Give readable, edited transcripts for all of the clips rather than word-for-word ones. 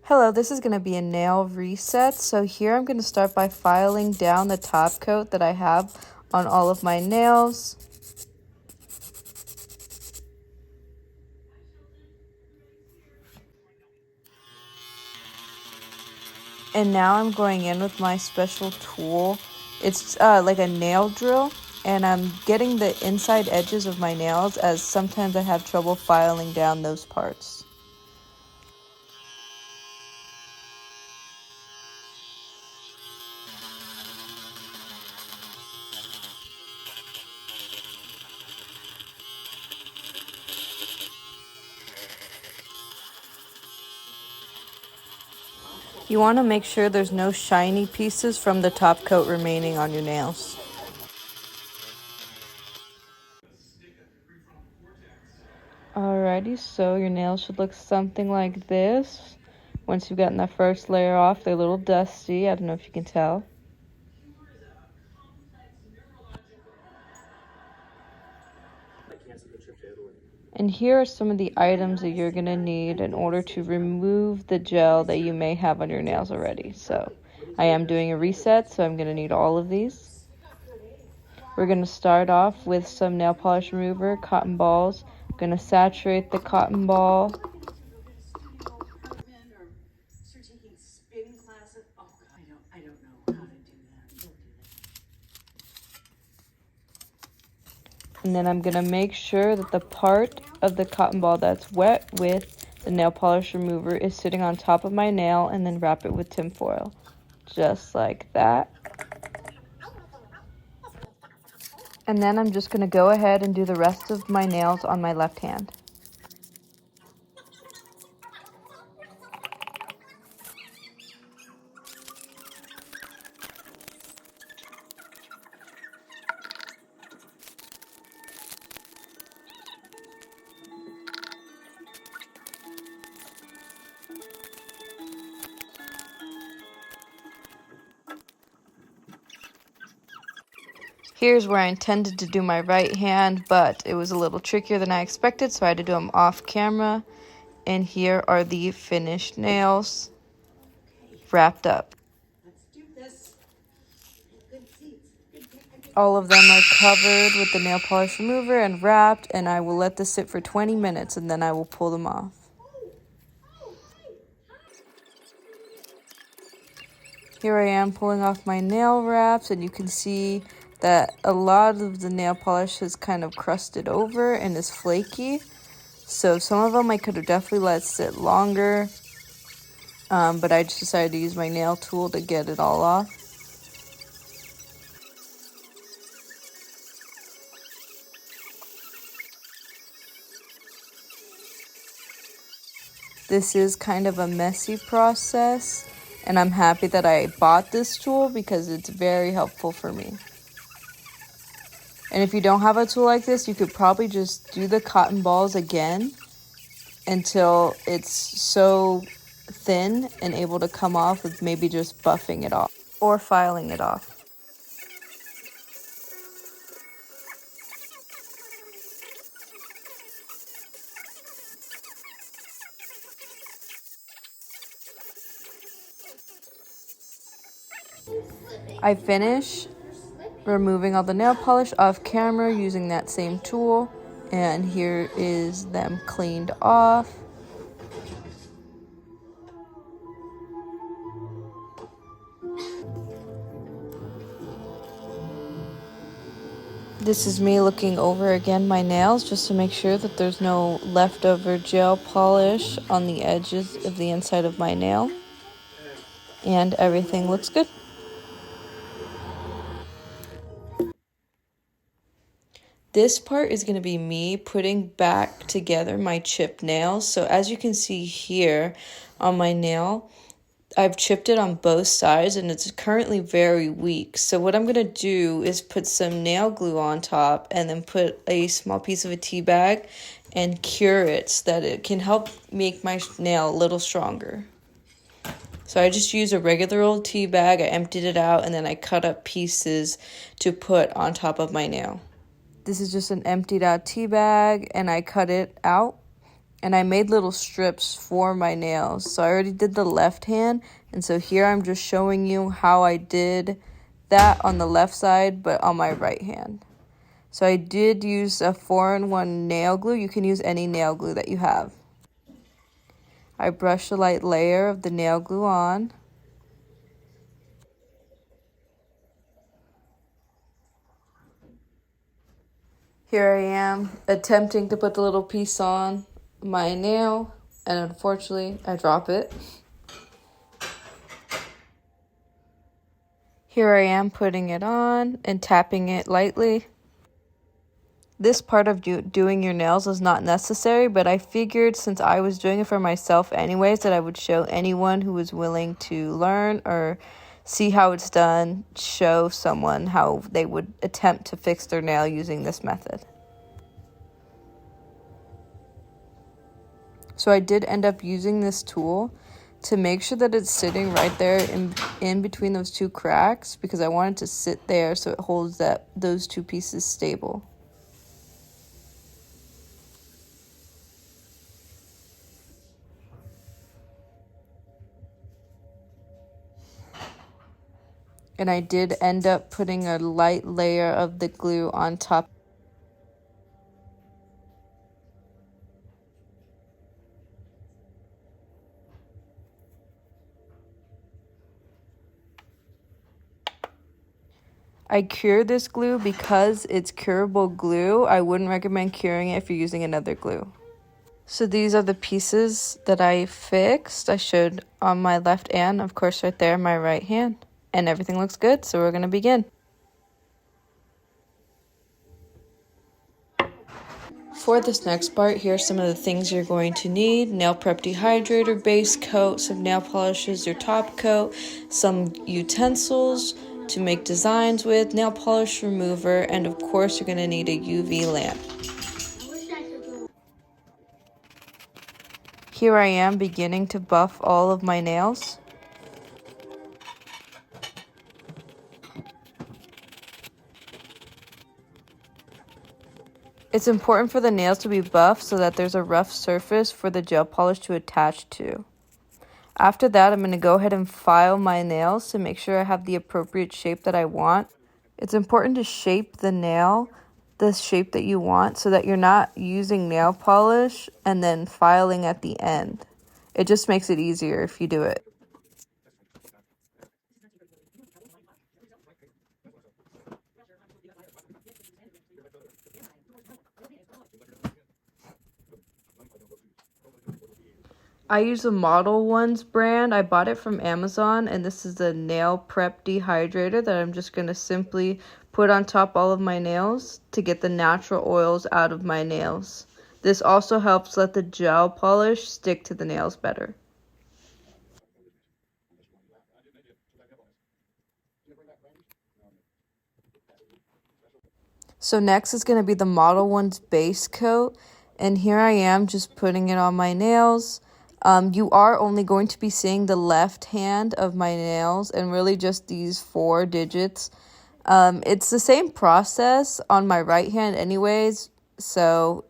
Hello, this is going to be a nail reset. So here I'm going to start by filing down the top coat that I have on all of my nails. And now I'm going in with my special tool. It's like a nail drill, and I'm getting the inside edges of my nails as sometimes I have trouble filing down those parts. You want to make sure there's no shiny pieces from the top coat remaining on your nails. Alrighty, so your nails should look something like this. Once you've gotten that first layer off, they're a little dusty. I don't know if you can tell. And here are some of the items that you're going to need in order to remove the gel that you may have on your nails already. So I am doing a reset, so I'm going to need all of these. We're going to start off with some nail polish remover, cotton balls. I'm going to saturate the cotton ball. And then I'm going to make sure that the part of the cotton ball that's wet with the nail polish remover is sitting on top of my nail, and then wrap it with tinfoil. Just like that. And then I'm just going to go ahead and do the rest of my nails on my left hand. Here's where I intended to do my right hand, but it was a little trickier than I expected, so I had to do them off camera. And here are the finished nails wrapped up. All of them are covered with the nail polish remover and wrapped, and I will let this sit for 20 minutes and then I will pull them off. Here I am pulling off my nail wraps, and you can see that a lot of the nail polish has kind of crusted over and is flaky. So some of them I could have definitely let sit longer, but I just decided to use my nail tool to get it all off. This is kind of a messy process, and I'm happy that I bought this tool because it's very helpful for me. And if you don't have a tool like this, you could probably just do the cotton balls again until it's so thin and able to come off with maybe just buffing it off or filing it off. I finish removing all the nail polish off camera using that same tool, and here is them cleaned off. This is me looking over again my nails just to make sure that there's no leftover gel polish on the edges of the inside of my nail, and everything looks good. This part is going to be me putting back together my chipped nails. So as you can see here on my nail, I've chipped it on both sides and it's currently very weak. So what I'm going to do is put some nail glue on top and then put a small piece of a tea bag and cure it so that it can help make my nail a little stronger. So I just used a regular old tea bag, I emptied it out, and then I cut up pieces to put on top of my nail. This is just an emptied out tea bag, and I cut it out, and I made little strips for my nails. So I already did the left hand, and so here I'm just showing you how I did that on the left side, but on my right hand. So I did use a 4-in-1 nail glue. You can use any nail glue that you have. I brushed a light layer of the nail glue on. Here I am attempting to put the little piece on my nail, and unfortunately I drop it. Here I am putting it on and tapping it lightly. This part of doing your nails is not necessary, but I figured since I was doing it for myself anyways that I would show anyone who was willing to learn or see how it's done, show someone how they would attempt to fix their nail using this method. So I did end up using this tool to make sure that it's sitting right there in between those two cracks, because I wanted to sit there so it holds those two pieces stable. And I did end up putting a light layer of the glue on top. I cure this glue because it's curable glue. I wouldn't recommend curing it if you're using another glue. So these are the pieces that I fixed. I showed on my left and, of course, right there, my right hand. And everything looks good, so we're going to begin. For this next part, here are some of the things you're going to need. Nail Prep Dehydrator, base coat, some nail polishes, your top coat, some utensils to make designs with, nail polish remover, and of course you're going to need a UV lamp. Here I am beginning to buff all of my nails. It's important for the nails to be buffed so that there's a rough surface for the gel polish to attach to. After that, I'm going to go ahead and file my nails to make sure I have the appropriate shape that I want. It's important to shape the nail the shape that you want so that you're not using nail polish and then filing at the end. It just makes it easier if you do it. I use the Model Ones brand. I bought it from Amazon, and this is the Nail Prep Dehydrator that I'm just going to simply put on top all of my nails to get the natural oils out of my nails. This also helps let the gel polish stick to the nails better. So next is going to be the Model Ones base coat, and here I am just putting it on my nails. You are only going to be seeing the left hand of my nails and really just these 4 digits. It's the same process on my right hand anyways, so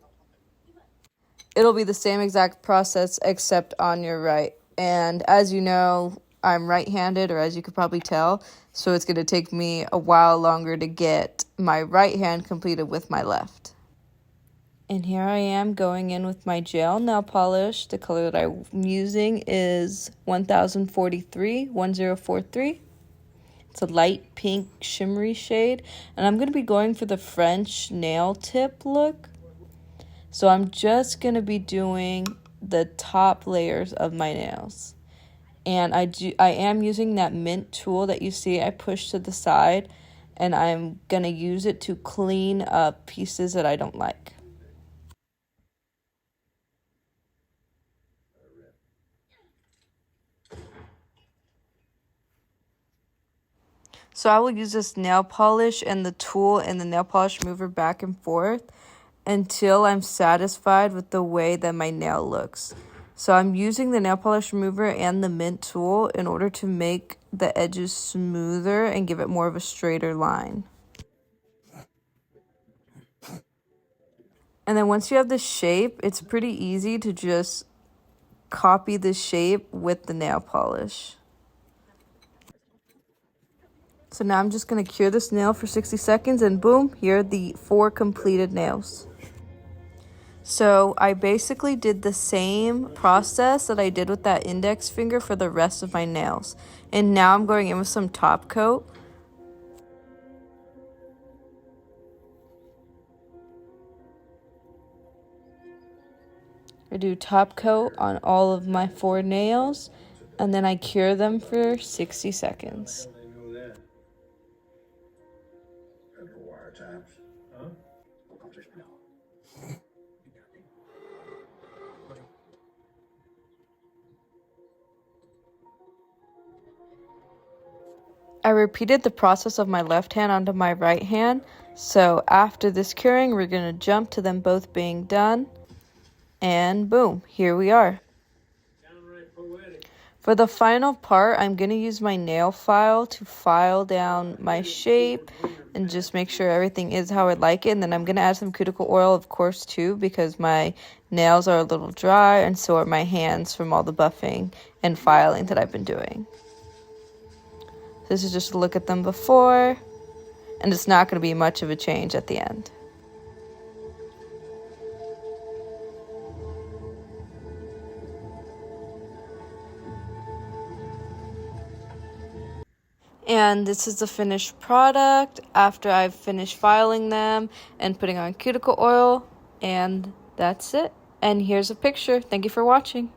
it'll be the same exact process except on your right. And as you know, I'm right-handed, or as you could probably tell, so it's going to take me a while longer to get my right hand completed with my left. And here I am going in with my gel nail polish. The color that I'm using is 1043. It's a light pink shimmery shade. And I'm going to be going for the French nail tip look. So I'm just going to be doing the top layers of my nails. And I am using that mint tool that you see I push to the side. And I'm going to use it to clean up pieces that I don't like. So I will use this nail polish and the tool and the nail polish remover back and forth until I'm satisfied with the way that my nail looks. So I'm using the nail polish remover and the mint tool in order to make the edges smoother and give it more of a straighter line. And then once you have the shape, it's pretty easy to just copy the shape with the nail polish. So now I'm just going to cure this nail for 60 seconds and boom, here are the 4 completed nails. So I basically did the same process that I did with that index finger for the rest of my nails. And now I'm going in with some top coat. I do top coat on all of my 4 nails and then I cure them for 60 seconds. I repeated the process of my left hand onto my right hand. So after this curing, we're going to jump to them both being done. And boom, here we are. For the final part, I'm going to use my nail file to file down my shape and just make sure everything is how I'd like it. And then I'm going to add some cuticle oil, of course, too, because my nails are a little dry and so are my hands from all the buffing and filing that I've been doing. This is just a look at them before, and it's not going to be much of a change at the end. And this is the finished product after I've finished filing them and putting on cuticle oil, and that's it. And here's a picture. Thank you for watching.